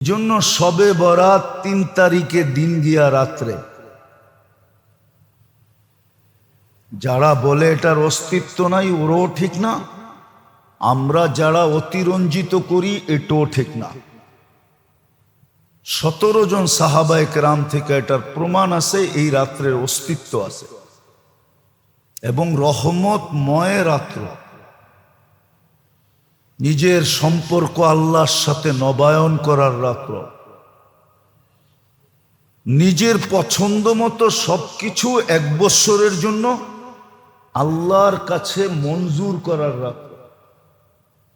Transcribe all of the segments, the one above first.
জন্য শবে বরাত ৩ তারিখে দিন গিয়া রাত্রে। যারা বলে এটার অস্তিত্ব নাই ওরাও ঠিক না, আমরা যারা অতিরঞ্জিত করি এটাও ঠিক না। ১৭ জন সাহাবায়ে কেরাম থেকে এটার প্রমাণ আছে, এই রাত্রের অস্তিত্ব আছে এবং রহমতময় রাত্র। নিজের সম্পর্ক আল্লাহর সাথে নবায়ন করার রাত্র, নিজের পছন্দ মতো সবকিছু ১ বৎসরের জন্য আল্লাহর কাছে মঞ্জুর করার রাত্র।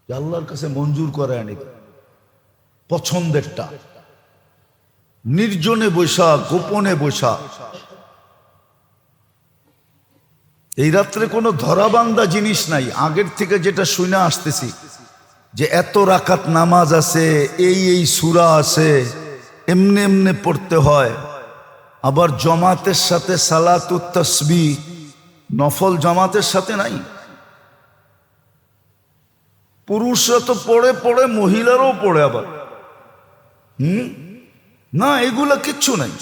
আল্লাহর কাছে মঞ্জুর করে আনি পছন্দেরটা, নির্জনে বৈশা, গোপনে বৈশা। এই রাত্রে কোনো ধরাবান্ধা জিনিস নাই। আগের থেকে যেটা শুনে আসতেছি যে এত রাকাত নামাজ আছে, এই সূরা আছে, এমনি এমনি পড়তে হয়। আবার জামাতের সাথে সালাতুত তাসবিহ নফল জামাতের সাথে নাই। পুরুষরা তো পড়ে পড়ে, মহিলারাও পড়ে আবার। না, এগুলা কিচ্ছু নাই।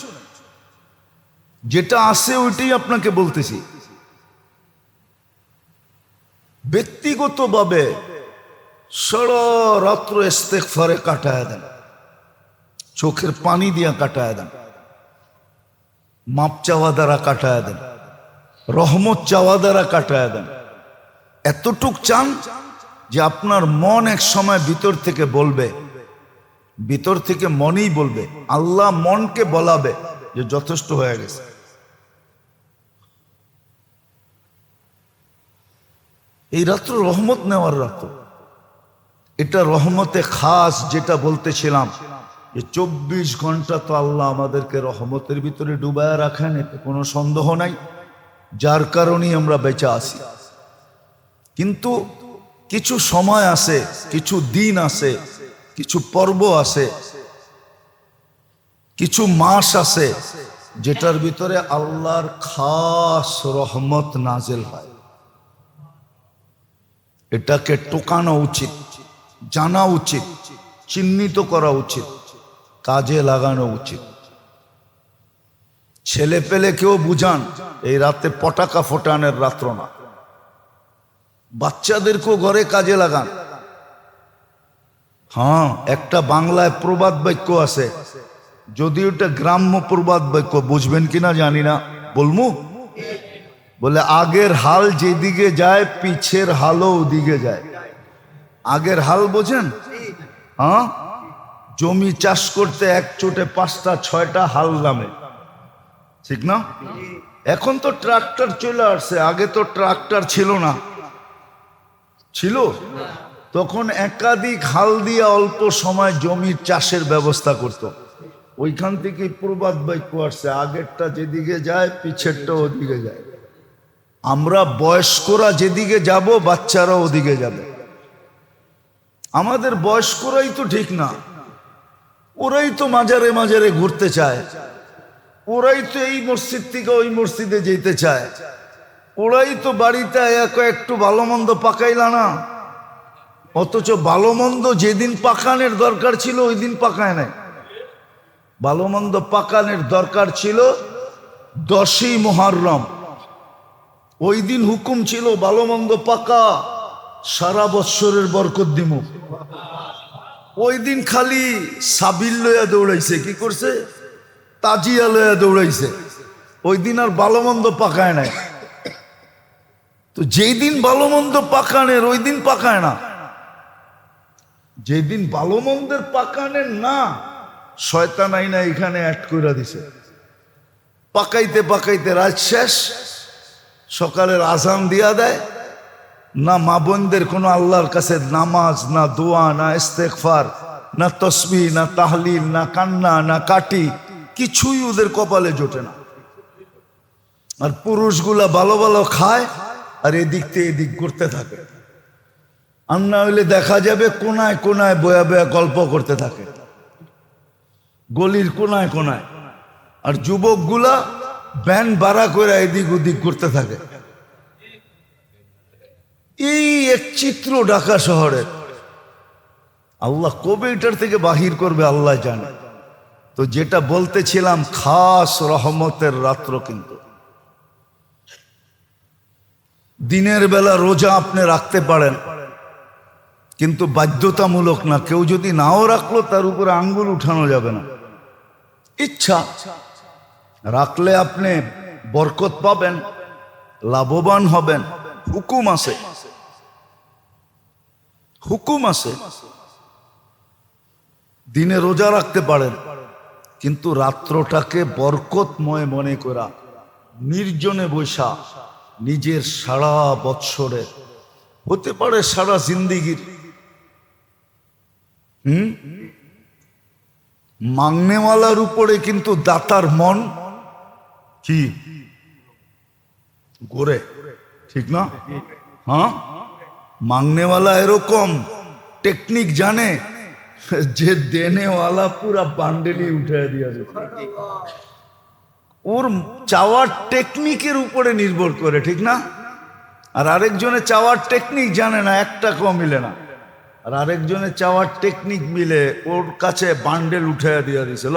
যেটা আছে ওইটাই আপনাকে বলতেছি। ব্যক্তিগতভাবে সারা রাত্র ইস্তেগফারে কাটায় দেন, চোখের পানি দিয়া কাটায় দেন, মাপ চাওয়া দ্বারা কাটায় দেন, রহমত চাওয়া দ্বারা কাটায় দেন। এতটুক চান যে আপনার মন এক সময় ভিতর থেকে বলবে, ভিতর থেকে মনই বলবে, আল্লাহ মনকে বলাবে যে যথেষ্ট হয়ে গেছে। এই রাত্র রহমত নেওয়ার রাত্র। এটা রহমতে খাস, যেটা বলতেছিলাম যে ২৪ ঘন্টা তো আল্লাহ আমাদেরকে রহমতের ভিতরে ডুবায় রাখেন, এতে কোনো সন্দেহ নাই, যার কারণেই আমরা বেঁচে আছি। কিন্তু কিছু সময় আছে, কিছু দিন আছে, কিছু পর্ব আছে, কিছু মাস আছে যেটার ভিতরে আল্লাহর খাস রহমত নাজেল হয়। এটাকে টোকানো উচিত, জানা উচিত, চিহ্নিত করা উচিত, কাজে লাগানো উচিত। ছেলে পেলে কেউ বুঝান, এই রাতে পটাকা ফোটানোর রাত্র না। বাচ্চাদেরকেও ঘরে কাজে লাগান। হ্যাঁ, একটা বাংলায় প্রবাদ বাক্য আছে, যদি ওটা গ্রাম্য প্রবাদ বাক্য, বুঝবেন কিনা জানি না, বলমু? বলে আগের হাল যেদিকে যায় পিছের হালও ওদিকে যায়। আগের হাল বোঝেন? হ্যাঁ, জমি চাষ করতে এক চোটে ৫টা ৬টা হাল নামে, ঠিক না? এখন তো ট্রাক্টর চলে আসছে, আগে তো ট্রাক্টর ছিল না। ছিল তখন একাধিক হাল দিয়ে অল্প সময় জমির চাষের ব্যবস্থা করত। ওইখান থেকে প্রবাদ বাক্য আসছে, আগেরটা যেদিকে যায় পিছেরটা ওদিকে যায়। আমরা বয়স্করা যেদিকে যাব বাচ্চারা ওদিকে যাবে। আমাদের বয়স্করাই তো ঠিক না, ওরাই তো মাজারে মাজারে ঘুরতে চায়, ওরাই তো এই মসজিদ থেকে ওই মসজিদে যেতে চায়, ওরাই তো বাড়িতে একটু ভালো মন্দ পাকাইলা না। অথচ ভালো মন্দ যেদিন পাকানের দরকার ছিল ওই দিন পাকায় নাই। ভালো মন্দ পাকানের দরকার ছিল 10ই মুহররম, ওই দিন হুকুম ছিল ভালো মন্দ পাকা, সারা বৎসরের বরকত দিমু। ওই দিন খালি সাবিল লইয়া দৌড়াইছে, কি করছে? তাজিয়া লইয়া দৌড়াইছে। ওই দিন আর ভালো মন্দ পাকায় নাই। তো যেই দিন ভালো মন্দ পাকানের ওই দিন পাকায় না। যেদিন ভালো মন্দের পাকানের না, শয়তান আইনা এখানে অ্যাড করে দিছে। পাকাইতে পাকাইতে রাত শেষ, সকালের আজান দিয়া দেয় না। মা বোনদের কোনো আল্লাহর কাছে নামাজ, না দোয়া, না ইস্তেগফার, না তসবিহ, না তাহলিল, না কান্না, না কাটি, কিছুই ওদের কপালে জোটে না। আর পুরুষগুলা ভালো ভালো খায় আর এদিক থেকে এদিক করতে থাকে। আর না হইলে দেখা যাবে কোনায় কোনায় বয়া বয়া গল্প করতে থাকে, গলির কোনায় কোনায়। আর যুবকগুলা ব্যান ভাড়া করে এদিক ওদিক করতে থাকে। এই এক চিত্র ঢাকা শহরের। আল্লাহ কবে এটার থেকে বাহির করবে আল্লাহ জানে। তো যেটা বলতেছিলাম, খাস রহমতের রাত্র, কিন্তু দিনের বেলা রোজা আপনি রাখতে পারেন, কিন্তু বাধ্যতামূলক না। কেউ যদি নাও রাখলো তার উপরে আঙ্গুল উঠানো যাবে না, ইচ্ছা রাখলে আপনি বরকত পাবেন, লাভবান হবেন। হুকুম আছে, হুকুম আছে। দিনে রোজা রাখতে পারেন, কিন্তু রাত্রটাকে বরকতময় মনে করা, নির্জনে বৈশা নিজের সারা বৎসরের, হতে পারে সারা জিন্দিগির মাংনেওয়ালার উপরে কিন্তু দাতার মন কি গোরে, ঠিক না? হ্যাঁ, মাংনেওয়ালা এরকম টেকনিক জানে যে দেনেওয়ালা পুরা বান্ডেলি উঠে দিয়ে যাবে। ওর চাওয়ার টেকনিকের উপরে নির্ভর করে, ঠিক না? আর আরেকজনের চাওয়ার টেকনিক জানে না, একটা টাকাও মিলে না। আর আরেকজনের চাওয়ার টেকনিক মিলে, ওর কাছে বান্ডেল উঠে দিয়ে দিয়েছিল।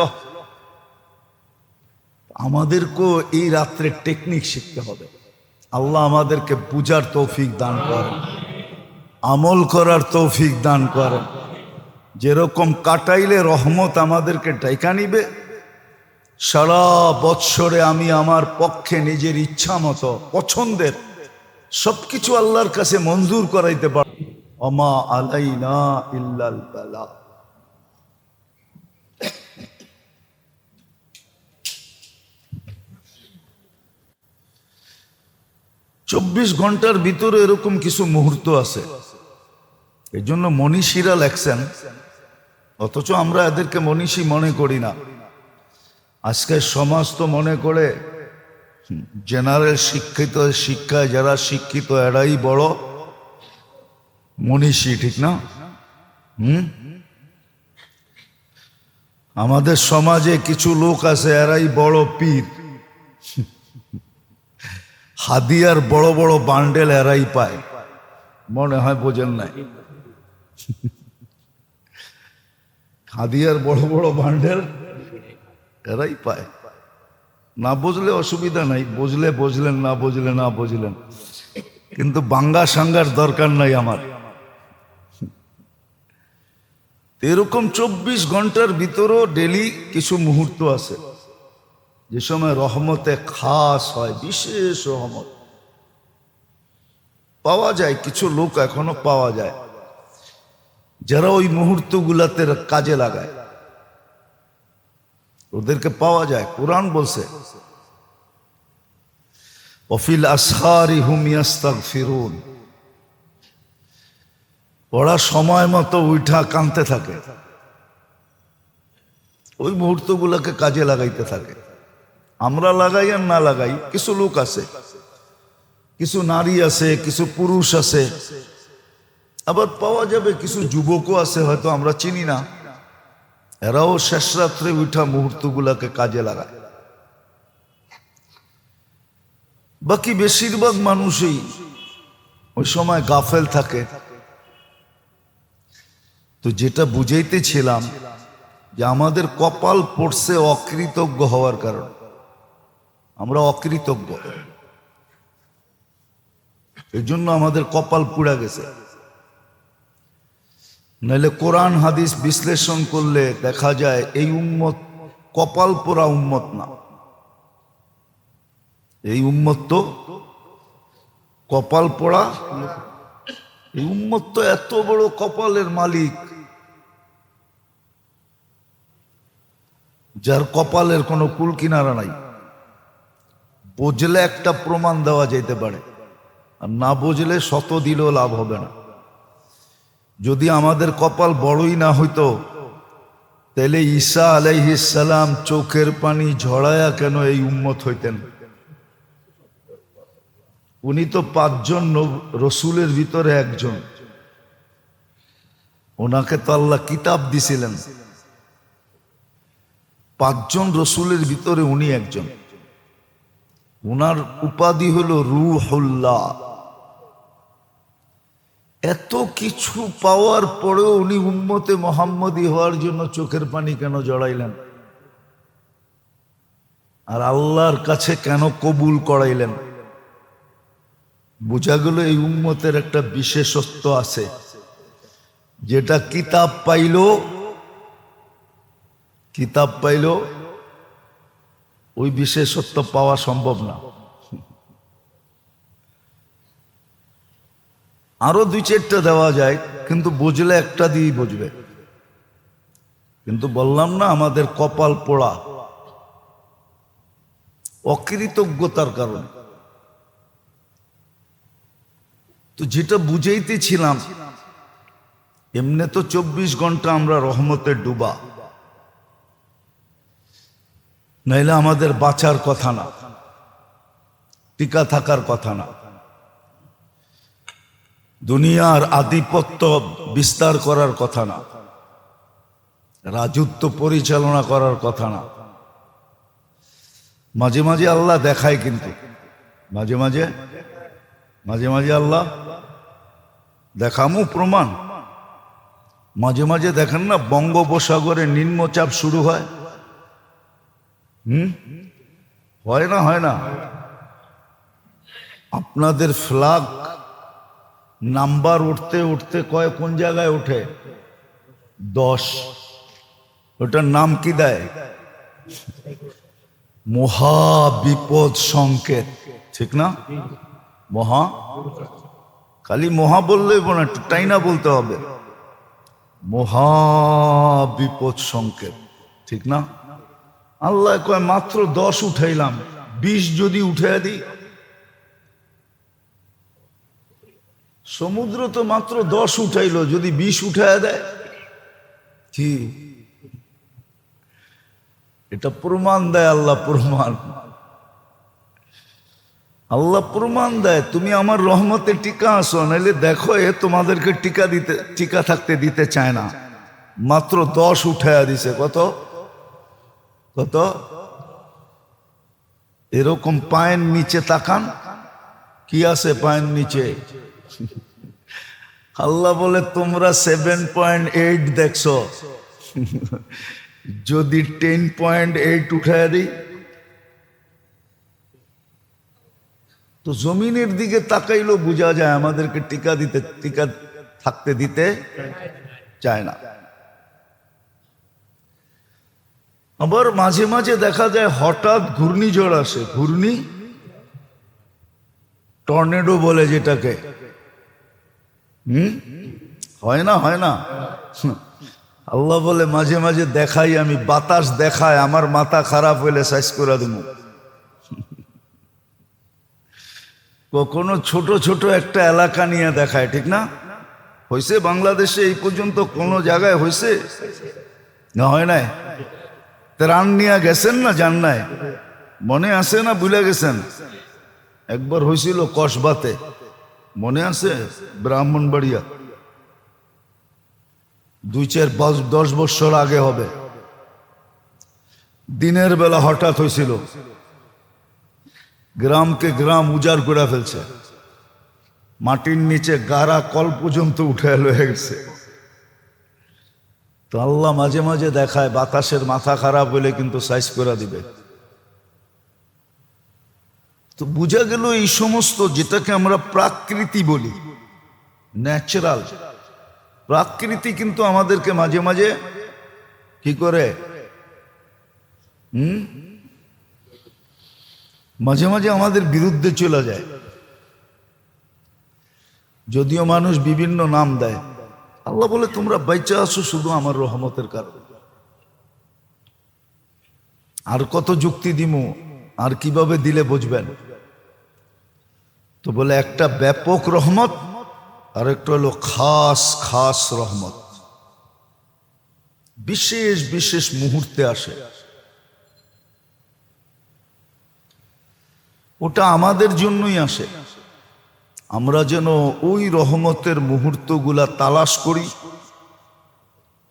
আমাদেরকেও এই রাত্রে টেকনিক শিখতে হবে। আল্লাহ আমাদেরকে বুঝার তৌফিক দান করেন, আমল করার তৌফিক দান করেন। যেরকম কাটাইলে রহমত আমাদেরকে ডাইকা নিবে, সারা বৎসরে আমি আমার পক্ষে নিজের ইচ্ছা মতো পছন্দের সবকিছু আল্লাহর কাছে মঞ্জুর করাইতে পার। ওমা আলাইনা ইল্লাল বালাগ। চব্বিশ ঘন্টার ভিতরে এরকম কিছু মুহূর্ত আছে, এই জন্য মনীষীরা লেখছেন, অথচ আমরা এদেরকে মনীষী মনে করি না। আজকের সমাজ তো মনে করে জেনারেল শিক্ষিত, শিক্ষায় যারা শিক্ষিত এরাই বড় মনীষী, ঠিক না? আমাদের সমাজে কিছু লোক আছে এরাই বড় পীর, হাদিয়ার বড় বড় বান্ডেল এরাই পায়। মনে হয় বোঝেন নাই, হাদিয়ার বড় বড় বান্ডেল এরাই পায়। না বুঝলে অসুবিধা নাই, বুঝলে বুঝলেন, না বুঝলে না বুঝলেন, কিন্তু বাঙ্গা সাঙ্গার দরকার নাই আমার। এরকম 24 ঘন্টার ভিতরও ডেলি কিছু মুহূর্ত আছে যে সময় রহমতে খাস হয়, বিশেষ রহমত পাওয়া যায়। কিছু লোক এখনো পাওয়া যায় যারা ওই মুহূর্তগুলাতে কাজে লাগায়, ওদেরকে পাওয়া যায়। কোরআন বলছে, ওয়াফিল আসহারি হুম ইস্তাগফিরুন, ওরা সময় মতো উঠা কাঁদতে থাকে, ওই মুহূর্তগুলোকে কাজে লাগাইতে থাকে। আমরা লাগাই আর না লাগাই, কিছু লোক আছে, কিছু নারী আছে, কিছু পুরুষ আছে, আবার পাওয়া যাবে কিছু যুবকও আছে, হয়তো আমরা চিনি না, এরাও শেষ রাত্রে উঠা মুহূর্তগুলোকে কাজে লাগায়। বাকি বেশিরভাগ মানুষই ওই সময় গাফেল থাকে। তো যেটা বুঝাইতেছিলাম যে আমাদের কপাল পড়ছে অকৃতজ্ঞ হওয়ার কারণে, আমরা অকৃতজ্ঞ, এই জন্য আমাদের কপাল পুড়া গেছে। নাহলে কোরআন হাদিস বিশ্লেষণ করলে দেখা যায় এই উম্মত কপাল পোড়া উম্মত না, এই উম্মত তো কপাল পোড়া। এই উম্মত তো এত বড় কপালের মালিক, যার কপালের কোনো কুল কিনারা নাই। বুঝলে একটা প্রমাণ দেওয়া যেতে পারে, আর না বুঝলে শত দিলেও লাভ হবে না। যদি আমাদের কপাল বড়ই না হইতো, তাহলে ঈসা আলাইহিস সালাম চোখের পানি ঝরায়া কেন এই উম্মত হইতেন? উনি তো 5 জন রসুলের ভিতরে একজন, ওনাকে তো আল্লাহ কিতাব দিছিলেন। 5 জন রসুলের ভিতরে উনি একজন। উনার উপাধি হলো রূহুল্লাহ। এত কিছু পাওয়ার পরেও উনি উম্মতে মোহাম্মদী হওয়ার জন্য চোখের পানি কেন জড়াইলেন? আর আল্লাহর কাছে কেন কবুল করাইলেন? বোঝা গেল এই উম্মতের একটা বিশেষত্ব আছে, যেটা কিতাব পাইল ওই বিশেষত্ব পাওয়া সম্ভব না। আরো দুই চারটা দেওয়া যায়, কিন্তু বুঝলে একটা দিয়েই বুঝবে। কিন্তু বললাম না, আমাদের কপাল পোড়া, অকৃতজ্ঞতার কারণে। তো যেটা বুঝাইতেছিলাম, এমনি তো 24 ঘন্টা আমরা রহমতে ডুবা, নাইলে আমাদের বাঁচার কথা না, টিকা থাকার কথা না, দুনিয়ার আধিপত্য বিস্তার করার কথা না, রাজত্ব পরিচালনা করার কথা না। মাঝে মাঝে আল্লাহ দেখায়, কিন্তু মাঝে মাঝে আল্লাহ দেখামু প্রমাণ। মাঝে মাঝে দেখেন না, বঙ্গোপসাগরে নিম্নচাপ শুরু হয়। হয় না? আপনাদের ফ্ল্যাগ নাম্বার উঠতে উঠতে কোন জায়গায় ওঠে? 10। ওটার নাম কি দেয়? মহাবিপদ সংকেত, ঠিক না? খালি মহা বললেই না, একটু টাইনা বলতে হবে, মহাবিপদ সংকেত, ঠিক না? আল্লাহ কয় মাত্র 10 উঠাইলাম, 20 যদি উঠে দিই। সমুদ্র তো মাত্র 10 উঠাইলো, যদি 20 উঠায় দেয়, কি এটা প্রমাণ দেয় আল্লাহ, আল্লাহ প্রমাণ দেয় তুমি আমার রহমতে টিকা আসো, নাইলে দেখো এ তোমাদেরকে টিকা থাকতে দিতে চায় না। মাত্র 10 উঠাইয়া দিছে। কত এরকম পায়ের নিচে তাকান, কি আছে পায়ের নিচে? আল্লাহ বলে তোমরা 7.8 দেখছো, যদি 10.8 উঠায় দিই, তো জমিনের দিকে তাকাইলেও বোঝা যায় আমাদেরকে টিকা থাকতে দিতে চায় না। আবার মাঝে মাঝে দেখা যায় হঠাৎ ঘূর্ণিঝড় আসে, টর্নেডো বলে যেটাকে। হয় না? আল্লাহ বলে মাঝে মাঝে দেখাই আমি, বাতাস দেখায়, আমার মাথা খারাপ হইলে সাইজ করে দেব। কখনো ছোট ছোট একটা এলাকা নিয়ে দেখায়, ঠিক না? হয়েছে বাংলাদেশে এই পর্যন্ত কোন জায়গায় হয়েছে না? হয় নাই? ত্রাণ নিয়ে গেছেন না? যান নাই? মনে আছে না ভুলে গেছেন? একবার হয়েছিল কসবাতে, মনে আছে? ব্রাহ্মণবাড়িয়া, 2-4-10 বছর আগে হবে। দিনের বেলা হঠাৎ হয়েছিল, গ্রামকে গ্রাম উজাড় করে ফেলছে, মাটির নিচে গাড়া কল পর্যন্ত উঠে লয়ে গেছে। তো আল্লাহ মাঝে মাঝে দেখায়, বাতাসের মাথা খারাপ হলে কিন্তু সাইজ করে দিবে। তো বোঝা গেল এই সমস্ত, যেটাকে আমরা প্রাকৃতি বলি, ন্যাচারাল প্রাকৃতি, কিন্তু আমাদেরকে মাঝে মাঝে কি করে? মাঝে মাঝে আমাদের বিরুদ্ধে চলে যায়। যদিও মানুষ বিভিন্ন নাম দেয়, আল্লাহ বলে তোমরা বাইচা আছো শুধু আমার রহমতের কারণে। আর কত যুক্তি দিমু, আর কিভাবে দিলে বুঝবেন? তো বলে একটা ব্যাপক রহমত, আর একটা হলো খাস রহমত, বিশেষ বিশেষ মুহূর্তে আসে। ওটা আমাদের জন্যই আসে, আমরা যেন ওই রহমতের মুহূর্তগুলা তালাশ করি,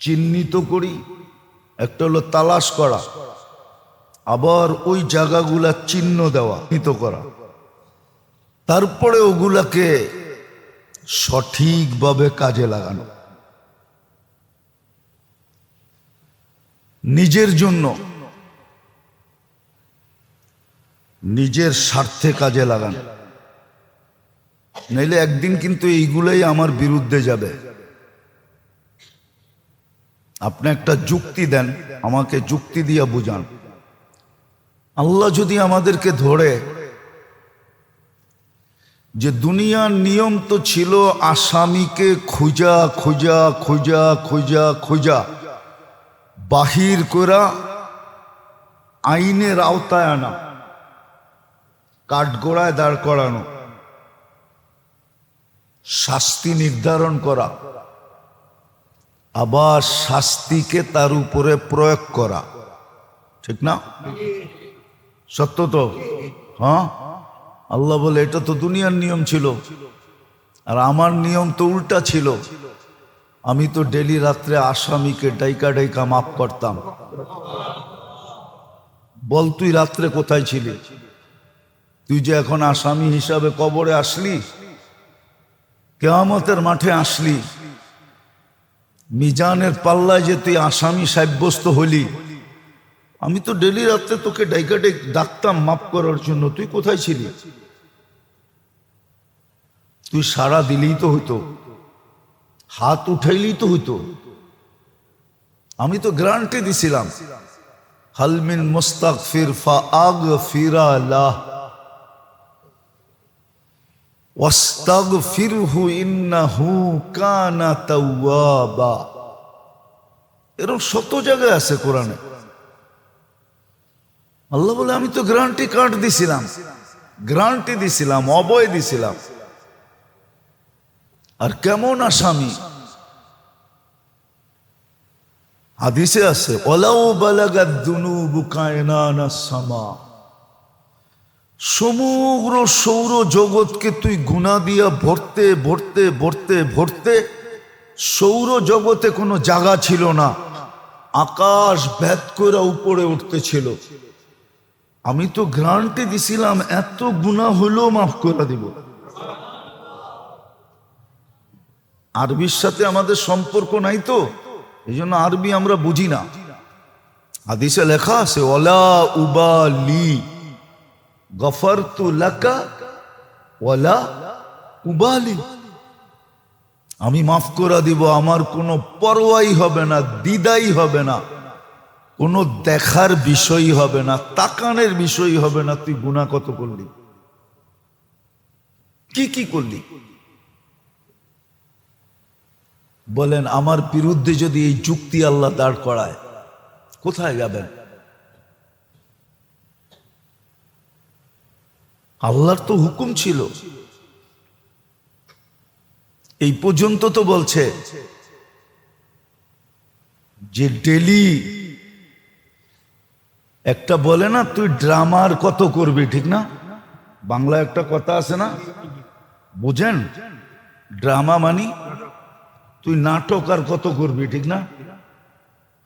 চিহ্নিত করি। একটা হলো তালাশ করা, আবার ওই জায়গাগুলা চিহ্ন দেওয়া, চিহ্নিত করা, তারপরে ওগুলাকে সঠিকভাবে কাজে লাগানো, নিজের জন্য, নিজের স্বার্থে কাজে লাগানো। নইলে একদিন কিন্তু এইগুলোই আমার বিরুদ্ধে যাবে। আপনি একটা যুক্তি দেন, আমাকে যুক্তি দিয়ে বুঝান। আল্লাহ যদি আমাদেরকে ধরে যে দুনিয়ার নিয়ম তো ছিল আসামিকে খুঁজা খুঁজা খুঁজা খুঁজা খুঁজা বাহির করা, আইনের আওতায় আনা, কাঠগড়ায় দাঁড় করানো, শাস্তি নির্ধারণ করা, আবার শাস্তিকে তার উপরে প্রয়োগ করা, ঠিক না? সত্য তো? হ্যাঁ, আল্লাহ বলে এটা তো দুনিয়ার নিয়ম ছিল, আর আমার নিয়ম তো উল্টা ছিল। আমি তো ডেলি রাত্রে আসামিকে ডাইকা ডাইকা মাফ করতাম। বল তুই রাত্রে কোথায় ছিলি? তুই যে এখন আসামি হিসাবে কবরে আসলি, কিয়ামতের মাঠে আসলি, মিজানের পাল্লায় যে তুই আসামি সাব্যস্ত হলি, আমি তো ডেলি রাত্রে তোকে ডাইকা ডাকতাম মাফ করার জন্য। তুই কোথায় ছিলি? তুই সাড়া দিলেই তো হইতো, হাত উঠাইলেই তো হইতো। আমি তো গ্যারান্টি দিছিলাম, হালমিন মুস্তাগফির ফাআগফিরা লাহ ওয়াস্তাগফিরহু ইন্নাহু কানা তাওয়াবা। এরকম শত জায়গায় আছে কোরআনে। আল্লাহ বলে আমি তো গ্যারান্টি কার্ড দিছিলাম, গ্যারান্টি দিছিলাম, অবয় দিছিলাম। আর কেমন আসামি? হাদিসে আছে ওয়ালাউ বালাগাদ দুনুবু কায়নানাস সামা, সমগ্র সৌর জগৎকে তুই গুনাহ দিয়া ভরতে ভরতে ভরতে ভরতে সৌর জগতে কোনো জায়গা ছিল না, আকাশ ভেদ করে উপরে উঠতেছিল। আমি তো গ্যারান্টি দিছিলাম এত গুনাহ হলেও মাফ করে দিব। আরবির সাথে আমাদের সম্পর্ক নাই তো, এই জন্য আরবি আমরা বুঝি না। হাদিসে লেখা আছে ওয়ালা উবালি গফরতু লাকা ওয়ালা উবালি, আমি মাফ করে দিব, আমার কোনো পরোয়াই হবে না, দ্বিধাই হবে না, কোনো দেখার বিষয় হবে না, তাকানের বিষয় হবে না। তুই গুনাহ কত করলি, কি কি করলি? বলেন আমার বিরুদ্ধে যদি এই যুক্তি আল্লাহ দাঁড় করায়, কোথায় যাবেন? আল্লাহর তো হুকুম ছিল, এই পর্যন্ত তো বলছে যে ডেলি একটা বলে না, তুই ড্রামার কত করবি, ঠিক না? বাংলা একটা কথা আছে না, বুঝেন? ড্রামা মানি তুই নাটক আর কত করবি, ঠিক না?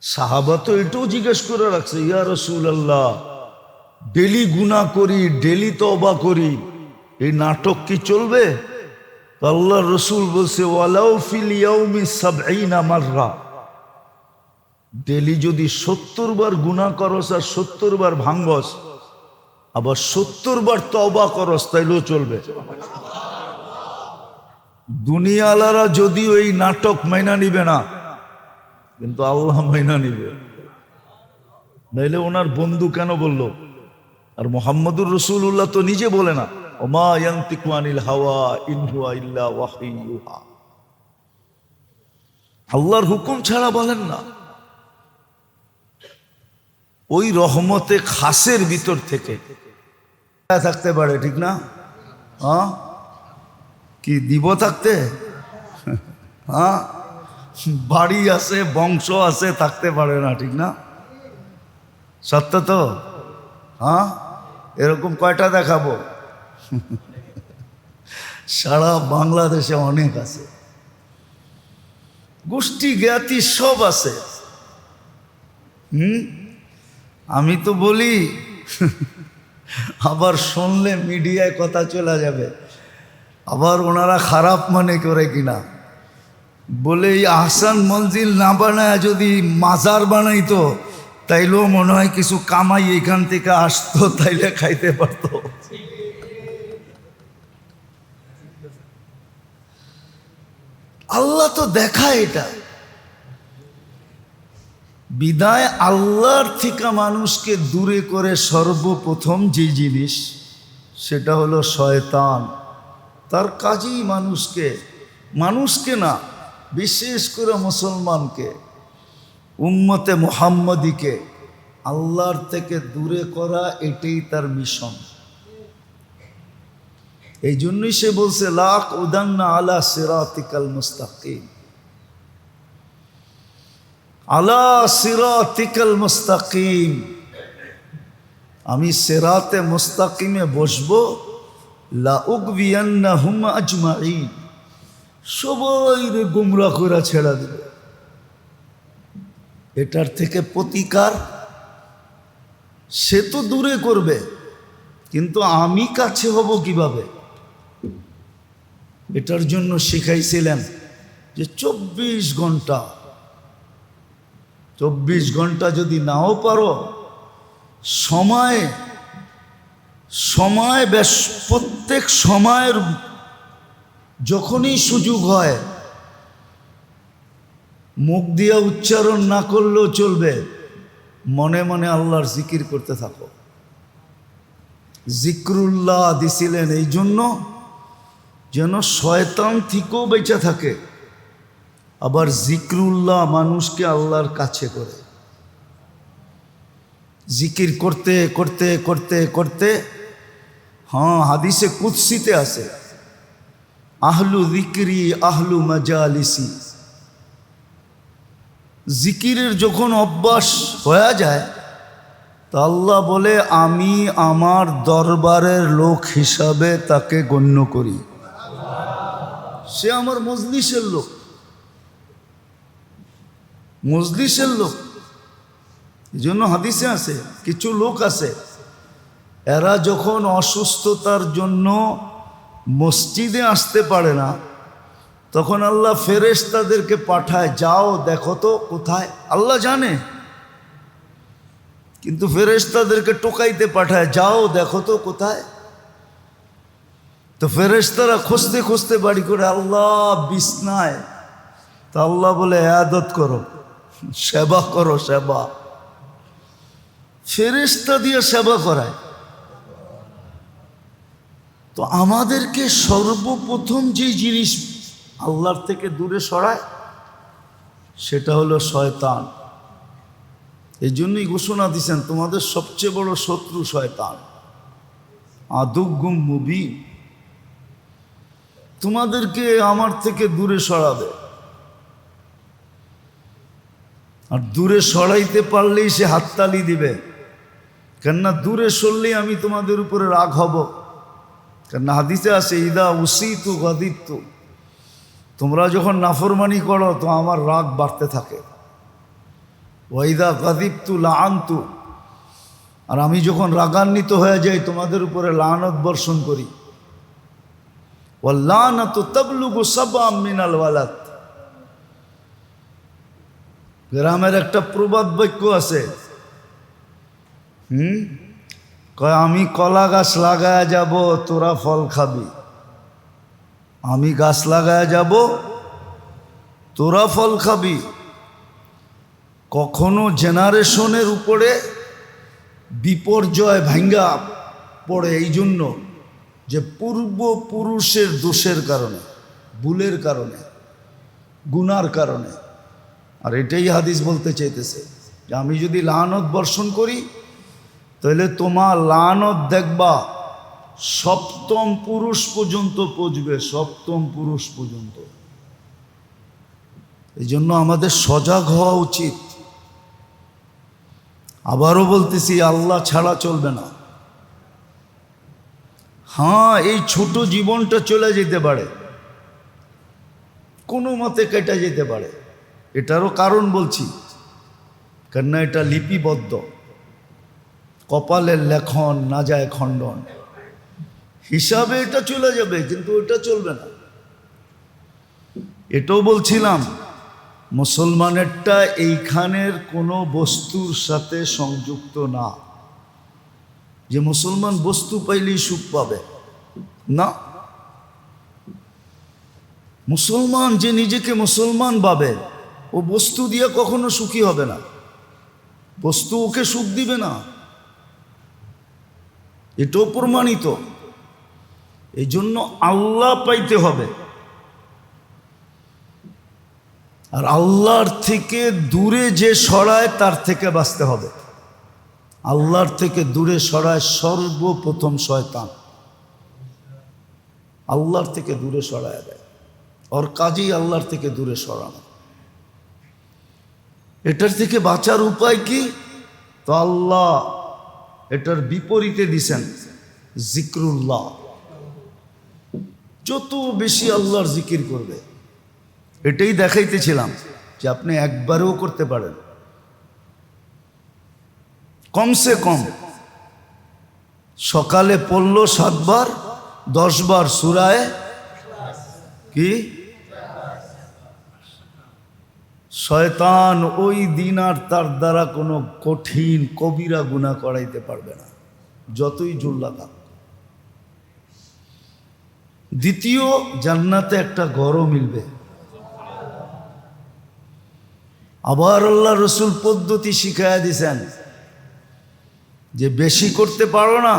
সাহাবা তো এটাও জিজ্ঞেস করে রাখছে, ইয়া রাসূলুল্লাহ, ডেলি গুনাহ করি, ডেলি তওবা করি, এই নাটক কি চলবে? তো আল্লাহ রসুল বলছে ওয়ালাউ ফিল ইয়াউমি ৭০ মাররা, ডেলি যদি ৭০ বার গুনাহ করস আর ৭০ বার ভাঙ্গস, আবার ৭০ বার তওবা করস, তাইলেও চলবে। দুনিয়ালারা যদিও এই নাটক মাইনা নিবে না, কিন্তু আল্লাহ মাইনা নিবে। নাইলে ওনার বন্ধু কেন বলল? আর মুহাম্মদুর রাসূলুল্লাহ তো নিজে বলে না, ওমা ইয়ানতিকু আনিল হাওয়া ইন হুয়া ইল্লা ওয়াহয়ুন ইউহা। আল্লাহর হুকুম ছাড়া বলেন না। ওই রহমতে খাসের ভিতর থেকে থাকতে পারে, ঠিক না? হ্যাঁ, কি দিব থাকতে? হ্যাঁ, বাড়ি আছে, বংশ আছে, থাকতে পারে না, ঠিক না? সত্য তো? হ্যাঁ, এরকম কয়টা দেখাবো? সারা বাংলাদেশে অনেক আছে, গোষ্ঠী জ্ঞাতি সব আছে। আমি তো বলি, আবার শুনলে মিডিয়ায় কথা চলে যাবে, আবার ওনারা খারাপ মনে করে কিনা, বলে এই আহসান মঞ্জিল না বানায় যদি মাজার বানাইতো তাইলেও মনে হয় কিছু কামাই এখান থেকে আসতো, তাইলে খাইতে পারতো। আল্লাহ তো দেখায় এটা। বিদায় আল্লাহর থেকে মানুষকে দূরে করে সর্বপ্রথম যে জিনিস, সেটা হলো শয়তান। তার কাজেই মানুষকে না, বিশেষ করে মুসলমানকে, উম্মতে মুহাম্মদীকে আল্লাহর থেকে দূরে করা, এটাই তার মিশন। এই জন্যই সে বলছে লাক উদান্না আলা সিরাতিকাল মুস্তাকিম, আলা সিরাতিকাল মুস্তাকিম, আমি সিরাতে মুস্তাকিমে বসবো, লা উগবিয়ান্নাহুম আজমাইন, সবাই রে গুমরাহ করে ছেড়ে দেবে। এটার থেকে প্রতিকার সে তো দূরে করবে, কিন্তু আমি কাছে হব কিভাবে? এটার জন্য শিখাইছিলেন যে 24 ঘন্টা যদি নাও পারো, সময় বেশ, প্রত্যেক সময়ের যখনই সুযোগ হয়, মুখ দিয়া উচ্চারণ না করলেও চলবে, মনে মনে আল্লাহর জিকির করতে থাকো। জিক্রুল্লাহ দিছিলেন এই জন্য যেন শয়তান থেকেও বেঁচে থাকে, আবার জিক্রুল্লাহ মানুষকে আল্লাহর কাছে করে। জিকির করতে করতে করতে করতে, হ্যাঁ, হাদিসে কুদসিতে আছে, আহলু জিক্রি আহলু মাজালিসি। জিকিরের যখন অভ্যাস হয়ে যায়, তা আল্লাহ বলে আমি আমার দরবারের লোক হিসাবে তাকে গণ্য করি, সে আমার মজলিসের লোক। এই জন্য হাদিসে আছে, কিছু লোক আছে, এরা যখন অসুস্থতার জন্য মসজিদে আসতে পারে না, তখন আল্লাহ ফেরেশতাদেরকে পাঠায়, যাও দেখো তো কোথায়। আল্লাহ জানে, কিন্তু ফেরেশতাদেরকে টোকাইতে পাঠায়, যাও দেখো তো কোথায়। তো ফেরেশতারা খুঁজতে খুঁজতে বাড়ি করে, আল্লাহ বিছনায়। তা আল্লাহ বলে ইবাদত করো, সেবা করো, সেবা। ফেরেশতা দিয়ে সেবা করায়। তো আমাদেরকে সর্বপ্রথম যে জিনিস আল্লাহর থেকে দূরে সরায়, সেটা হলো শয়তান। এই জন্যই ঘোষণা দিয়েছেন, তোমাদের সবচেয়ে বড় শত্রু শয়তান, আদুগ্গুম মুবিন। তোমাদেরকে আমার থেকে দূরে সরাবে, আর দূরে সরাইতে পারলেই সে হাততালি দিবে। কেননা দূরে সরলেই আমি তোমাদের উপরে রাগ হব। কেননা হাদিসে আছে, ইদা উসিতু গাদিবতু, তোমরা যখন নাফরমানি করো তো আমার রাগ বাড়তে থাকে। ওয়াইদা গাদিবতু লাআনতু, আর আমি যখন রাগান্বিত হয়ে যাই তোমাদের উপরে লানত বর্ষণ করি। ওয়াল্লানাতু তাবলুগু সাবআম মিনাল ওয়ালাদ। গ্রামের একটা প্রবাদ বাক্য আছে, কয় আমি কলা গাছ লাগায় যাব, তোরা ফল খাবি। আমি গাছ লাগায় যাব, তোরা ফল খাবি। কখনো জেনারেশনের উপরে বিপর্যয় ভাঙ্গা পড়ে এই জন্য যে পূর্বপুরুষের দোষের কারণে, ভুলের কারণে, গুনার কারণে। আর এটাই হাদিস বলতে চাইতেছে যে আমি যদি লানত বর্ষণ করি, তাহলে তোমার লানত দেখবা সপ্তম পুরুষ পর্যন্ত পৌঁছবে, সপ্তম পুরুষ পর্যন্ত। এই জন্য আমাদের সজাগ হওয়া উচিত। আবারও বলতেছি, আল্লাহ ছাড়া চলবে না। হ্যাঁ, এই ছোট জীবনটা চলে যেতে পারে, কোনো মতে কেটে যেতে পারে। এটারও কারণ বলছি, কেননা এটা লিপিবদ্ধ, কপালের লেখন না যায় খণ্ডন। হিসাবে এটা চলে যাবে, কিন্তু ওটা চলবে না। এটাও বলছিলাম, মুসলমানেরটা এইখানের কোনো বস্তুর সাথে সংযুক্ত না, যে মুসলমান বস্তু পাইলেই সুখ পাবে না। মুসলমান যে নিজেকে মুসলমান ভাবে, ও বস্তু দিয়ে কখনো সুখী হবে না, বস্তু ওকে সুখ দিবে না, এটাও প্রমাণিত। এই জন্য আল্লাহ পাইতে হবে, আর আল্লাহর থেকে দূরে যে সরায় তার থেকে বাঁচতে হবে। আল্লাহর থেকে দূরে সরায় সর্বপ্রথম শয়তান, আল্লাহর থেকে দূরে সরায় দেয়, ওর কাজই আল্লাহর থেকে দূরে সরানো। এটার থেকে বাঁচার উপায় কি? তো আল্লাহ এটার বিপরীতে দিছেন, জিক্রুল্লাহ। যত বেশি আল্লাহর জিকির করবে, এটাই দেখাইতেছিলাম যে আপনি একবারও করতে পারেন, কমসে কম সকালে পড়ল 7 বার 10 বার সূরায়ে কি, শয়তান ওই দিন আর তার দ্বারা কোনো কঠিন কবিরা গুনাহ করাইতে পারবে না, যতই জোর লাগাক। দ্বিতীয়, জান্নাতে একটা ঘরও মিলবে। আবার আল্লাহ রসুল পদ্ধতি শিখাইয়া দিছেন যে বেশি করতে পারো না,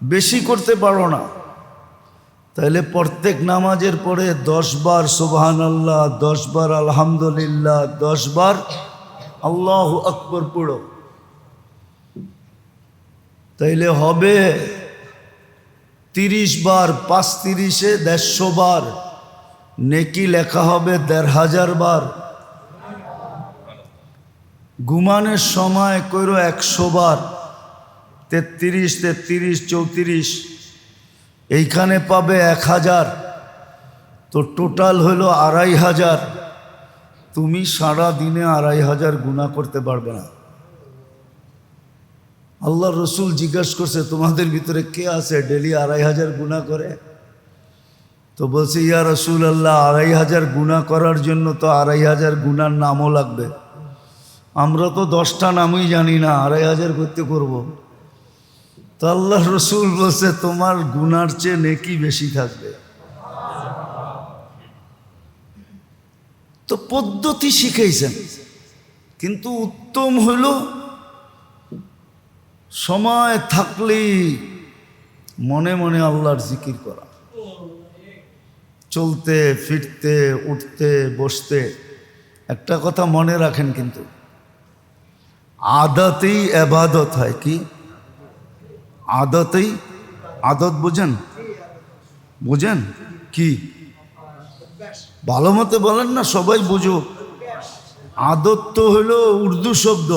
বেশি করতে পারো না, তাহলে প্রত্যেক নামাজের পরে 10 বার সুবহানাল্লাহ, 10 বার আলহামদুলিল্লাহ, 10 বার আল্লাহু আকবার পড়ো। তাইলে হবে 30 বার, 5 30-এ 150 বার, নেকি লেখা হবে 1500 বার। ঘুমানোর সময় কইরো 100 বার, 33 33 34, এইখানে পাবে 1000, তো টোটাল হলো 2500। তুমি সারা দিনে 2500 গুনাহ করতে পারবে না। আল্লাহ রসুল জিজ্ঞাসা করছে, তোমাদের ভিতরে কে আছে ডেলি 2500 গুনাহ করে? তো বলছে, ইয়া রসুল আল্লাহ, 2500 গুনাহ করার জন্য তো 2500 গুনার নামও লাগবে, আমরা তো 10টা নামই জানি না, 2500 করতে করবো। তো আল্লাহ রসুল বলছে, তোমার গুনার চেয়ে নেকি বেশি থাকবে। তো পদ্ধতি শিখাইছেন, কিন্তু উত্তম হইল সময় থাকলেই মনে মনে আল্লাহর জিকির করা, চলতে ফিরতে উঠতে বসতে। একটা কথা মনে রাখেন, কিন্তু আদতেই ইবাদত হয়। কি আদতেই? আদত বোঝেন? বোঝেন কি? ভালো মতো বলেন না, সবাই বুঝুক। আদত তো হলো উর্দু শব্দ,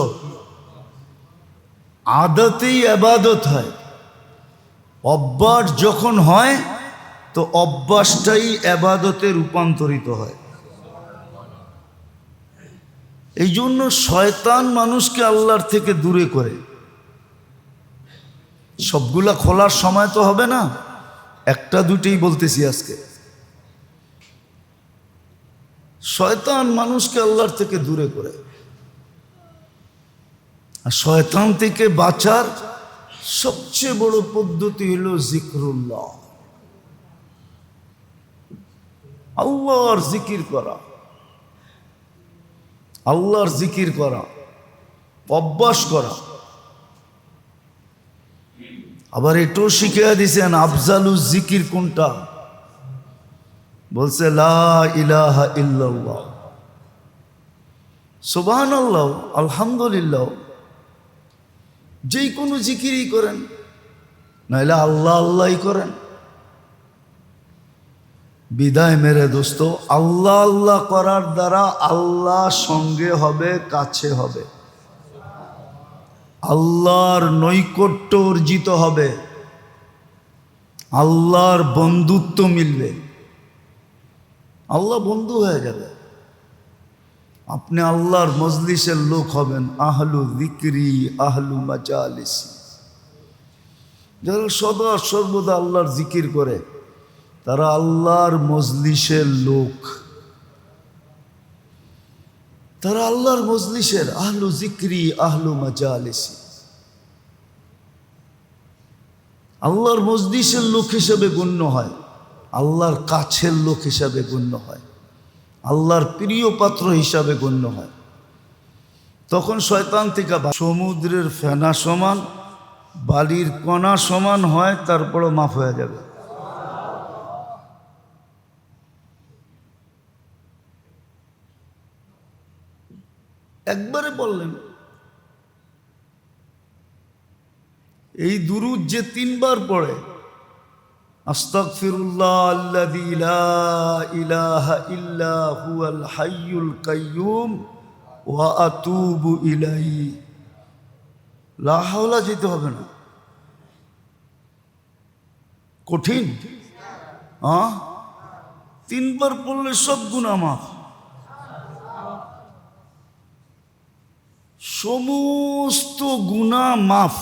আদতেই ইবাদত হয়। অভ্যাস যখন হয় তো অভ্যাসটাই ইবাদতে রূপান্তরিত হয়। এই জন্য শয়তান মানুষকে আল্লাহর থেকে দূরে করে। সবগুলা খোলার সময় তো হবে না, একটা দুটেই বলতেছি আজকে। শয়তান মানুষকে আল্লাহর থেকে দূরে করে, আর শয়তান থেকে বাঁচার সবচেয়ে বড় পদ্ধতি হলো জিক্রুল্লাহ, আল্লাহর জিকির করা, আল্লাহর জিকির করা, অভ্যাস করা। আবার এটাও শিখিয়ে দিছেন আফজালুজ জিকির কোনটা, বলছে লা ইলাহা ইল্লাল্লাহ, সুবহানাল্লাহ, আলহামদুলিল্লাহ। যেই কোনো জিকিরই করেন, নাইলে আল্লাহ আল্লাহই করেন। বিদায় মেরে দোস্ত, আল্লাহ আল্লাহ করার দ্বারা আল্লাহ সঙ্গে হবে, কাছে হবে, আল্লাহর নৈকট্য অর্জিত হবে, আল্লাহর বন্ধুত্ব মিলবে, আল্লাহ বন্ধু হয়ে যাবে। আপনি আল্লাহর মজলিসের লোক হবেন, আহলু যিকরি আহলু মাজালিসি। যারা সদা সর্বদা আল্লাহর জিকির করে তারা আল্লাহর মজলিসের লোক, তারা আল্লাহর মজলিসের আহলু জিক্রি আহলু মাজালিসি, আল্লাহর মজলিসের লোক হিসেবে গণ্য হয়, আল্লাহর কাছের লোক হিসাবে গণ্য হয়, আল্লাহর প্রিয় পাত্র হিসাবে গণ্য হয়। তখন শয়তান থেকে সমুদ্রের ফেনা সমান, বালির কণা সমান হয়, তারপরও মাফ হয়ে যাবে। একবারে বললেন এই দুরূদ যে 3 বার পড়ে, আস্তাগফিরুল্লাহ আল্লাযী লা ইলাহা ইল্লা হুয়াল হাইয়ুল কাইয়্যুম ওয়া আতুবু ইলাইহি, লা হাওলা যেতে হবে না। কঠিন? 3 বার পড়লে সব গুনাহ মাফ, সমস্ত গুনাহ মাফ।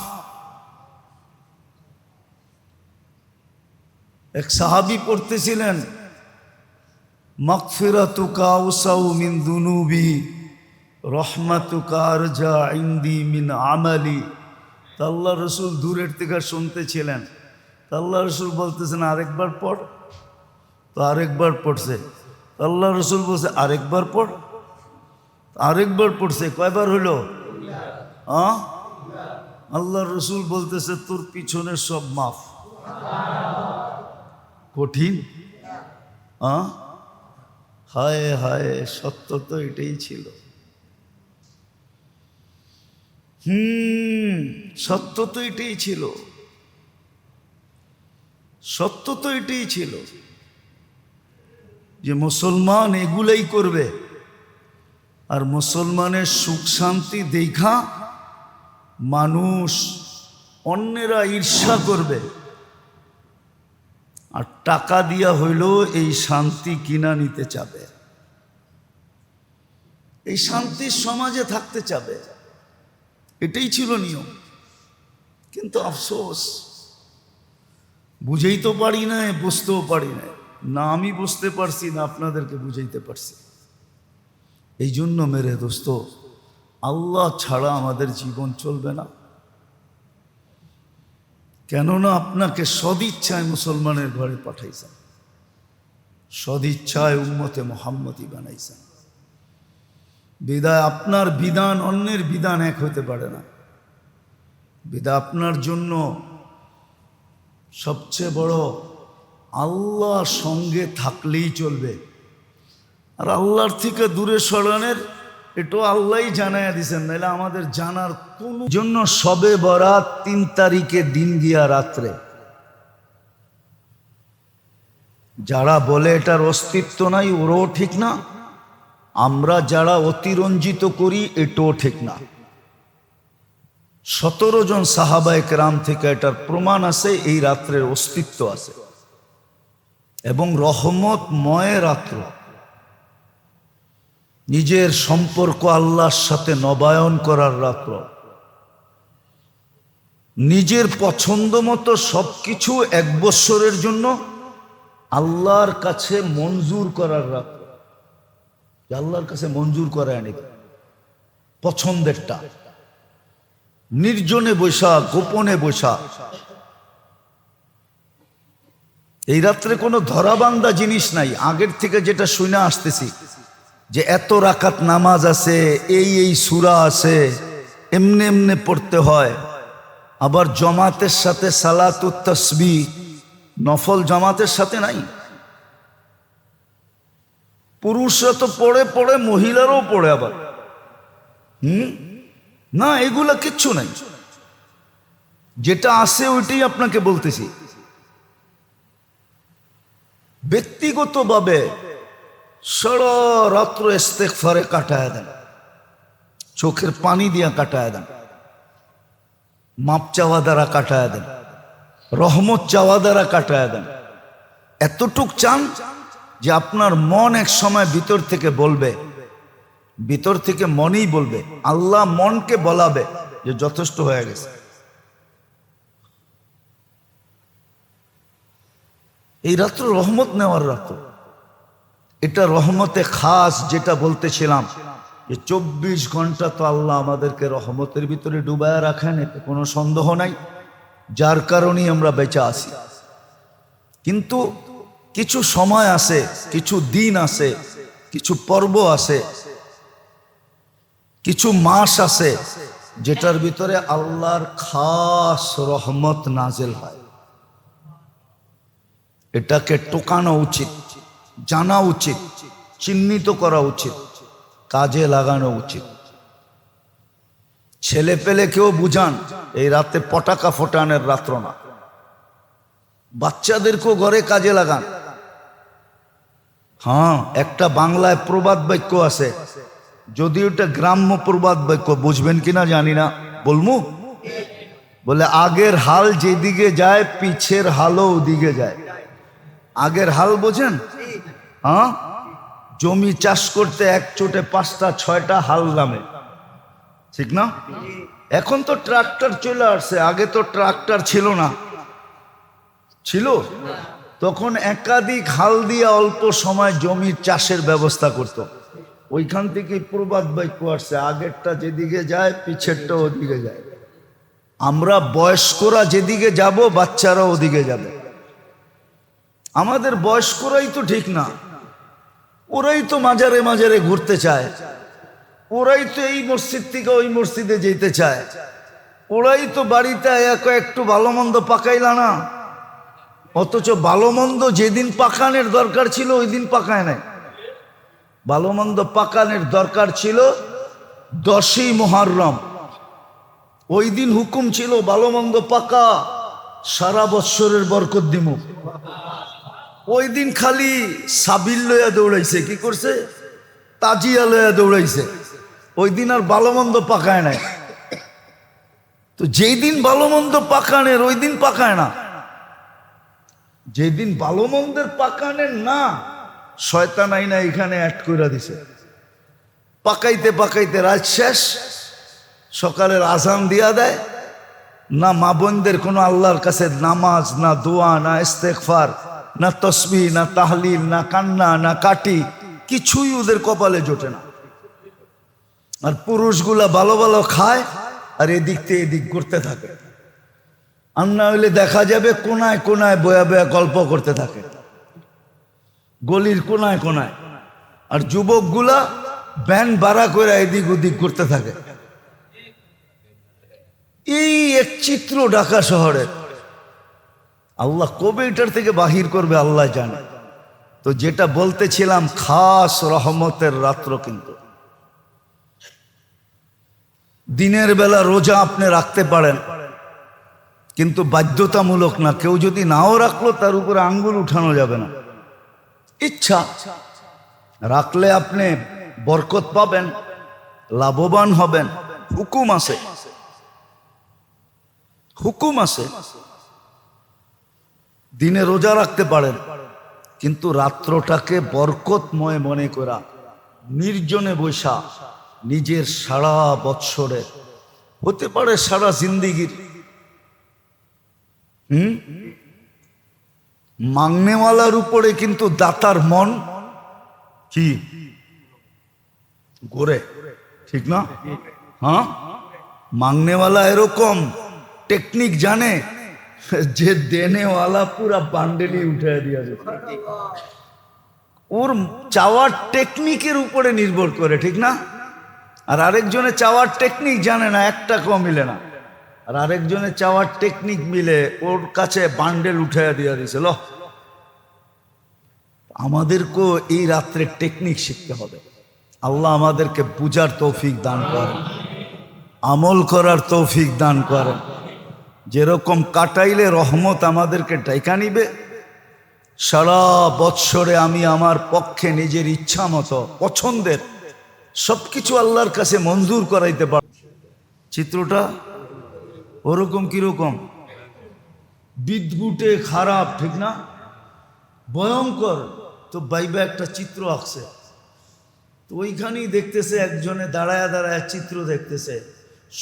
এক সাহাবী পড়তেছিলেন, মাগফিরাতুকা আওসাউ মিন যুনুবি রহমাতুকা আরজা ইনদি মিন আমালি। আল্লাহ রসুল দূরের থেকে শুনতেছিলেন, আল্লাহ রসুল বলতেছেন আরেকবার পড়, তো আরেকবার পড়ছে। আল্লাহ রসুল বলছে আরেকবার পড়, আরেকবার পড়ছে। কয়বার হইল? আল্লাহ রসুল বলতেছে তোর পিছনের সব মাফ। কঠিন? হায় হায়, সত্য তো এটাই ছিল। সত্য তো এটাই ছিল, সত্য তো এটাই ছিল যে মুসলমান এগুলাই করবে, আর মুসলমানের সুখ শান্তি দেখা মানুষ অন্যেরা ঈর্ষা করবে, আর টাকা দিয়া হইল এই শান্তি কিনা নিতে চাবে, এই শান্তির সমাজে থাকতে চাবে। এটাই ছিল নিয়ম। কিন্তু আফসোস, বুঝেই তো পারি না, বুঝতেও পারি না, না আমি বুঝতে পারছি না আপনাদেরকে বুঝাইতে পারছি। এই জন্য মেরে দোস্ত, আল্লাহ ছাড়া আমাদের জীবন চলবে না। কেননা আপনাকে সদিচ্ছায় মুসলমানের ঘরে পাঠাইছেন, সদিচ্ছায় উম্মতে মুহাম্মদী বানাইছেন। বিদায় আপনার বিধান অন্যের বিধান এক হতে পারে না। বিদায় আপনার জন্য সবচেয়ে বড় আল্লাহ সঙ্গে থাকলেই চলবে। আর আল্লাহর থেকে দূরে সরানোর এটাও আল্লাহই জানাইয়া দিছেন, নাহলে আমাদের জানার কোন জন্য। সবে বরাত 3 তারিখে দিন গিয়া রাত্রে, যারা বলে এটার অস্তিত্ব নাই ওরাও ঠিক না, আমরা যারা অতিরঞ্জিত করি এটাও ঠিক না। 17 জন সাহাবায়ে কেরাম থেকে এটার প্রমাণ আছে, এই রাত্রের অস্তিত্ব আছে এবং রহমতময় রাত্র। নিজের সম্পর্ক আল্লাহর সাথে নবায়ন করার রাত্র, নিজের পছন্দ মতো সবকিছু 1 বৎসরের জন্য আল্লাহর কাছে মঞ্জুর করার রাত্র। আল্লাহর কাছে মঞ্জুর করে আনি পছন্দেরটা, নির্জনে বৈশা, গোপনে বৈশা। এই রাত্রে কোনো ধরাবান্ধা জিনিস নাই। আগের থেকে যেটা শুনে আসতেছি যে এত রাকাত নামাজ আছে, এই সূরা আছে, এমনে এমনে পড়তে হয়। আবার জামাতের সাথে সালাতুত তাসবিহ নফল জামাতের সাথে নাই। পুরুষরা তো পড়ে পড়ে, মহিলারাও পড়ে আবার। না, এগুলা কিচ্ছু নাই। যেটা আছে ওইটাই আপনাকে বলতেছি। ব্যক্তিগতভাবে সারা রাত্র ইস্তেগফারে কাটায় দেন, চোখের পানি দিয়া কাটায় দেন, মাপ চাওয়া দ্বারা কাটায় দেন, রহমত চাওয়া দ্বারা কাটায় দেন। এতটুক চান যে আপনার মন এক সময় ভিতর থেকে বলবে, ভিতর থেকে মনই বলবে, আল্লাহ মনকে বলাবে যে যথেষ্ট হয়ে গেছে। এই রাত্র রহমত নেওয়ার রাত্র। এটা রহমতে খাস, যেটা বলতেছিলাম যে 24 ঘন্টা তো আল্লাহ আমাদেরকে রহমতের ভিতরে ডুবায় রাখেন, এতে কোনো সন্দেহ নাই, যার কারণেই আমরা বেঁচে আছি। কিন্তু কিছু সময় আছে, কিছু দিন আছে, কিছু পর্ব আছে, কিছু মাস আছে যেটার ভিতরে আল্লাহর খাস রহমত নাজেল হয়। এটাকে টোকানো উচিত, জানা উচিত, চিহ্নিত করা উচিত, কাজে লাগানো উচিত। ছেলে পেলে কেউ বুঝান, এই রাতে পটাকা ফোটানোর রাত্র না। বাচ্চাদেরকেও ঘরে কাজে লাগান। হ্যাঁ, একটা বাংলায় প্রবাদ বাক্য আছে, যদি ওটা গ্রাম্য প্রবাদ বাক্য, বুঝবেন কিনা জানি না, বলমু? বলে আগের হাল যেদিকে যায় পিছের হালও ওদিকে যায়। আগের হাল বোঝেন? হ্যাঁ, জমি চাষ করতে এক চোটে 5টা 6টা হাল নামে, ঠিক না? এখন তো ট্রাক্টর চলে আসছে, আগে তো ট্রাক্টর ছিল না। ছিল তখন একাধিক হাল দিয়ে অল্প সময় জমির চাষের ব্যবস্থা করত। ওইখান থেকে প্রবাদ বাক্য আসছে, আগেরটা যেদিকে যায় পিছেরটা ওদিকে যায়। আমরা বয়স্করা যেদিকে যাব বাচ্চারা ওদিকে যাবে। আমাদের বয়স্করাই তো ঠিক না, ওরাই তো মাজারে মাজারে ঘুরতে চায়, ওরাই তো এই মসজিদ থেকে ওই মসজিদে যেতে চায়, ওরাই তো বাড়িতে একটু ভালো মন্দ পাকাইলা না। অথচ ভালো মন্দ যেদিন পাকানের দরকার ছিল ওই দিন পাকায় নাই। ভালো মন্দ পাকানের দরকার ছিল 10ই মুহররম, ওই দিন হুকুম ছিল ভালো মন্দ পাকা, সারা বৎসরের বরকত দিমু। ওই দিন খালি সাবিল লইয়া দৌড়াইছে, কি করছে? তাজিয়া লইয়া দৌড়াইছে। ওই দিন আর ভালো মন্দ পাকায় নাই। তো যেই দিন ভালো মন্দ পাকানের ওই দিন পাকায় না। যেদিন ভালো মন্দের পাকানের না, শয়তান আইনা এখানে অ্যাড করে দিছে। পাকাইতে পাকাইতে রাত শেষ, সকালের আজান দিয়া দেয় না। মা বোনদের কোনো আল্লাহর কাছে নামাজ, না দোয়া, না ইস্তেগফার, না তসবিহ, না তাহলিল, না কান্না, না কাটি, কিছুই ওদের কপালে জোটে না। আর পুরুষগুলা ভালো ভালো খায় আর এদিক থেকে এদিক করতে থাকে। আর না হইলে দেখা যাবে কোনায় কোনায় বয়া বয়া গল্প করতে থাকে, গলির কোনায় কোনায়। আর যুবকগুলা ব্যান ভাড়া করে এদিক ওদিক করতে থাকে। এই এক চিত্র ঢাকা শহরের। আল্লাহ কবে এটার থেকে বাহির করবে আল্লাহ জানে। তো যেটা বলতেছিলাম, খাস রহমতের রাত্র। কিন্তু দিনের বেলা রোজা আপনি রাখতে পারেন, কিন্তু বাধ্যতামূলক না। কেউ যদি নাও রাখলো তার উপরে আঙ্গুল উঠানো যাবে না। ইচ্ছা রাখলে আপনি বরকত পাবেন, লাভবান হবেন। হুকুম আছে, হুকুম আছে। দিনে রোজা রাখতে পারেন, কিন্তু রাত্রটাকে বরকতময় মনে করা, নির্জনে বৈশা নিজের সারা বৎসরে, হতে পারে সারা জিন্দিগির মাংনেওয়ালার উপরে কিন্তু দাতার মন কি গোরে, ঠিক না? হ্যাঁ, মাংনেওয়ালা এরকম টেকনিক জানে যে দেনেওয়ালা পুরা বান্ডেলি উঠে দিয়ে যাবে। ওর চাওয়ার টেকনিকের উপরে নির্ভর করে, ঠিক না? আর আরেকজনের চাওয়ার টেকনিক জানে না, 1 টাকাও মিলে না। আর আরেকজনের চাওয়ার টেকনিক মিলে, ওর কাছে বান্ডেল উঠাইয়া দিয়া দিয়েছিল। আমাদেরকেও এই রাত্রে টেকনিক শিখতে হবে। আল্লাহ আমাদেরকে বুঝার তৌফিক দান করেন, আমল করার তৌফিক দান করেন। যেরকম কাটাইলে রহমত আমাদেরকে ডাইকা নিবে, সারা বৎসরে আমি আমার পক্ষে নিজের ইচ্ছা মতো পছন্দের সবকিছু আল্লাহর কাছে মঞ্জুর করাইতে পার। চিত্রটা ওরকম কিরকম বিদ্যুটে খারাপ, ঠিক না? ভয়ঙ্কর। তো বাইবা একটা চিত্র আঁকছে, তো ওইখানেই দেখতেছে একজনে দাঁড়ায় দাঁড়ায় চিত্র দেখতেছে।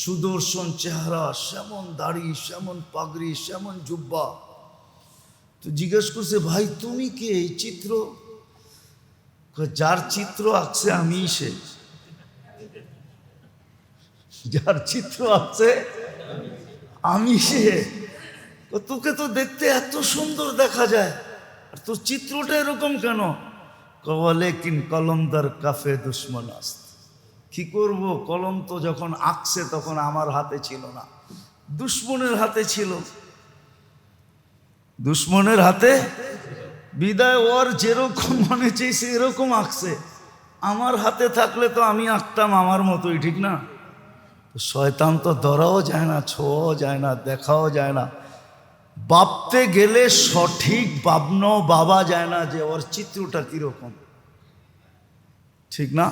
সুদর্শন চেহারা, সেমন দাড়ি, সেমন পাগড়ি, সেমন জুব্বা। তো জিজ্ঞেস করছে, ভাই তুমি কে? এই চিত্র? যার চিত্র আঁকছে আমি সে, যার চিত্র আঁকছে আমি সে। তোকে তো দেখতে এত সুন্দর দেখা যায়, আর তোর চিত্রটা এরকম কেন? বলে কিন কলমদার কাফে দুশ্মন আস্ত। কি করব, কলম তো যখন আঁকছে তখন আমার হাতে ছিল না, দুশ্মনের হাতে ছিল। দুশ্মনের হাতে বিদায় ওর যেরকম মনে চেয়েছে এরকম আঁকছে, আমার হাতে থাকলে তো আমি আঁকতাম আমার মতোই, ঠিক না? শয়তান তো ধরাও যায় না, ছোঁয়াও যায় না, দেখাও যায় না, ভাবতে গেলে সঠিক ভাবনাও ভাবা যায় না যে ওর চিত্রটা কিরকম, ঠিক না?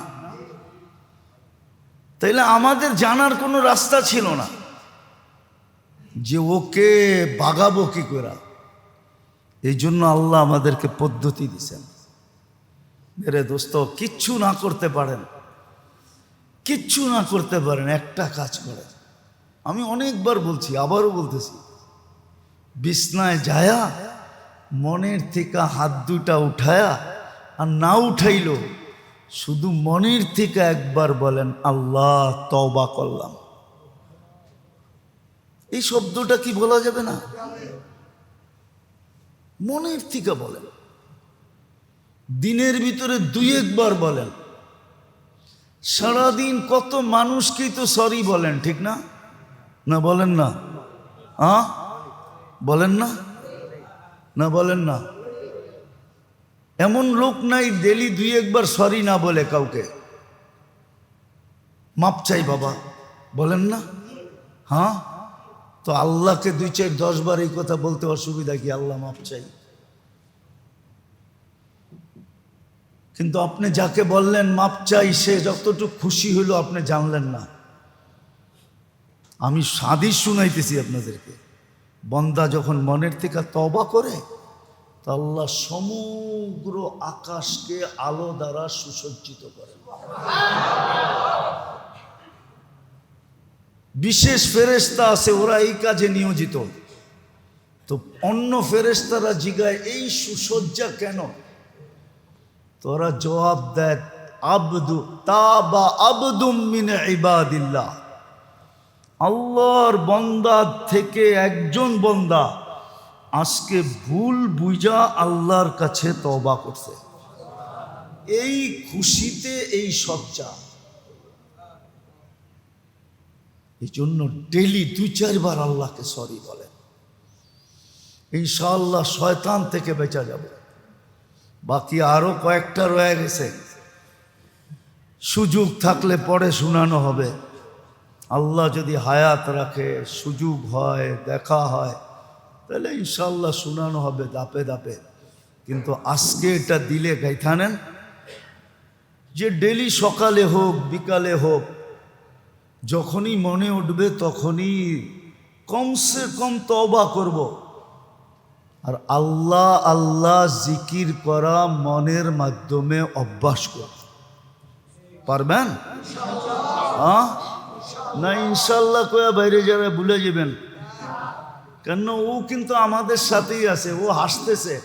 তাইলে আমাদের জানার কোনো রাস্তা ছিল না যে ওকে বাগাবো কি করে। এই জন্য আল্লাহ আমাদেরকে পদ্ধতি দিছেন। মেরে দোস্ত, কিচ্ছু না করতে পারেন, কিচ্ছু না করতে পারেন, একটা কাজ করেন। আমি অনেকবার বলছি, আবারও বলতেছি, বিছনায় যায়া মনের থেকে হাত দুটা উঠায়া, আর না উঠাইল শুধু মনের থেকে একবার বলেন, আল্লাহ তওবা করলাম। এই শব্দটা কি বলা যাবে না? মনের থেকে বলেন, দিনের ভিতরে 2-1 বার বলেন। সারাদিন কত মানুষকেই তো সরি বলেন, ঠিক না? না বলেন না? বলেন না? না বলেন না? এমন লোক নাই ডেলি 2-1 বার সরি না বলে কাউকে। মাপ চাই বাবা, বলেন না? তো আল্লাহকে 2-4-10 বার এই কথা বলতে অসুবিধা কি? আল্লাহ মাপ চাই। কিন্তু আপনি যাকে বললেন মাপ চাই, সে যতটুকু খুশি হইল আপনি জানলেন না। আমি হাদিস শুনাইতেছি আপনাদেরকে, বন্দা যখন মনের থেকে তওবা করে তা আল্লাহ সমগ্র আকাশকে আলো দ্বারা সুসজ্জিত করেন। বিশেষ ফেরেশতা আছে, ওরা এই কাজে নিয়োজিত। তো অন্য ফেরেশতারা জিগায় এই সুসজ্জা কেন? তোরা জবাব দেয়, আবদু তাবা আবদুম মিন ইবাদিল্লাহ, আল্লাহর বন্দা থেকে একজন বন্দা আজকে ভুল বুঝা আল্লাহর কাছে তওবা করছে। এই খুশিতে এই সজ্জা। এই জন্য ডেলি 2-4 বার আল্লাহকে সরি বলেন, ইনশাআল্লাহ শয়তান থেকে বেঁচা যাব। বাকি আরো কয়েকটা রয়ে গেছে, সুযোগ থাকলে পরে শোনানো হবে। আল্লাহ যদি হায়াত রাখে, সুযোগ হয়, দেখা হয়, তাহলে ইনশাআল্লাহ শোনানো হবে দাপে দাপে। কিন্তু আজকে এটা দিলে গাইথা নেন যে ডেলি সকালে হোক বিকালে হোক, যখনই মনে উঠবে তখনই কমসে কম তওবা করব। আর আল্লাহ আল্লাহ জিকির করা মনের মাধ্যমে অভ্যাস করব। পারবেন? না ইনশাল্লাহ কয়া বাইরে যারা ভুলে যাবেন, কেন ও কিন্তু আমাদের সাথেই আছে। ও হাসতেছে,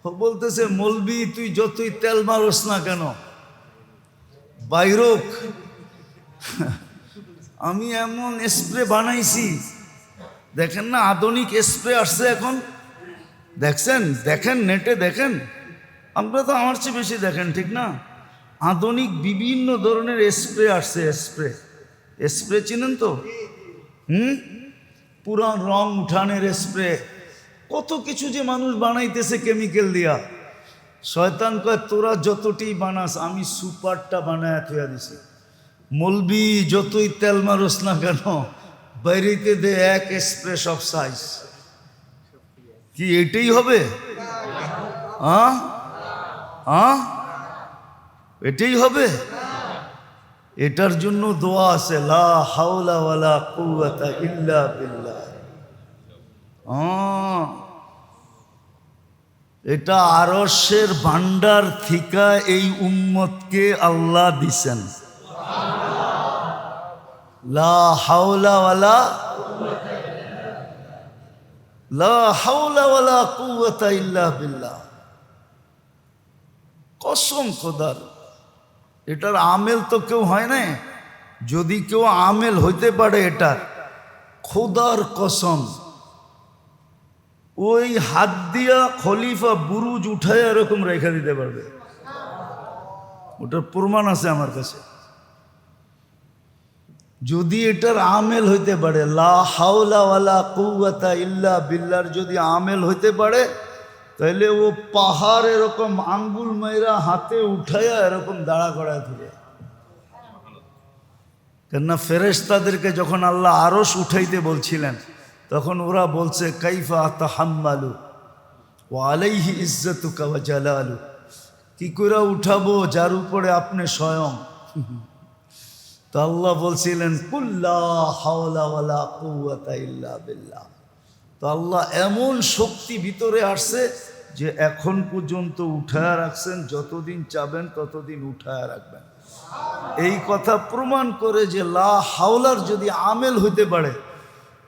ও বলতেছে, মৌলবি তুই যতই তেল মারস না কেন বাইরক, আমি এমন স্প্রে বানাইছি। দেখেন না আধুনিক স্প্রে আসছে এখন, দেখছেন? দেখেন নেটে দেখেন, আপনারা তো আমার চেয়ে বেশি দেখেন, ঠিক না? আধুনিক বিভিন্ন ধরনের স্প্রে আসছে। স্প্রে চিনেন তো? পুরা রং উঠানের স্প্রে, কত কিছু যে মানুষ বানাইতেছে কেমিক্যাল দিয়া। শয়তান কয় তোরা যতটি বানাস আমি সুপারটা বানায় থুয়া দিছি। মলবি যতই তেল মারস না কেন বাইরেতে দে এক স্প্রে সব সাইজ। কি এটাই হবে? এটাই হবে? এটার জন্য দোয়া আছে, লা হাওলা ওয়ালা কুওয়াতা ইল্লা বিল্লাহ। এটা আরশের ভান্ডার থিকা এই উম্মতকে আল্লাহ দিছেন। লা হাওলা ওয়ালা, লা হাওলা ওয়ালা কুওয়াতা ইল্লা বিল্লাহ। কসম খোদার, এটার আমেল তো কেউ হয় না। যদি কেউ আমেল হইতে পারে এটা, খোদার কসম, ওই হাত দিয়া খলিফা বুরুজ উঠায় এরকম রেখা দিতে পারবে। ওটার প্রমাণ আছে আমার কাছে। যদি এটার আমেল হইতে পারে, লা হাওলা ওয়ালা কুওয়াতা ইল্লা বিল্লাহর যদি আমেল হইতে পারে, তাহলে ও পাহাড় এরকম আঙ্গুল মাইরা হাতে উঠাইয়া এরকম দাঁড়া করায় ধরে। কেননা ফেরেশতাদেরকে যখন আল্লাহ আরশ উঠাইতে বলছিলেন, তখন ওরা বলছে কাইফা আতাহাম্মালু ওয়া আলাইহি ইজ্জাতুকা ওয়া জালালু, কি করে উঠাবো যার উপরে আপনি স্বয়ং। তো আল্লাহ বলছিলেন কুল্লা হাওলা ওয়ালা কুওয়াতা ইল্লা বিল্লাহ। তো আল্লাহ এমন শক্তি ভিতরে আসছে যে এখন পর্যন্ত উঠায় রাখছেন, যতদিন চাবেন ততদিন উঠায় রাখবেন। এই কথা প্রমাণ করে যে লা হাওলার যদি আমেল হইতে পারে,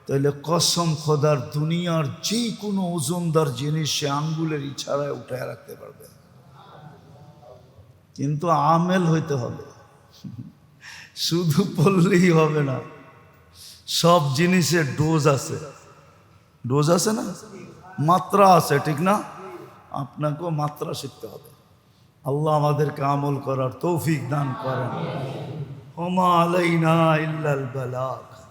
তাহলে কসম খোদার দুনিয়ার যে কোনো ওজনদার জিনিস সে আঙ্গুলের ইশারায় উঠায় রাখতে পারবে। কিন্তু আমেল হইতে হবে, শুধু পড়লেই হবে না। সব জিনিসের ডোজ আছে, ডোজ আছে না, মাত্রা আছে, ঠিক না? আপনাকেও মাত্রা শিখতে হবে। আল্লাহ আমাদেরকে আমল করার তৌফিক দান করেন। ওমা আলাইনা ইল্লাল বালাগ।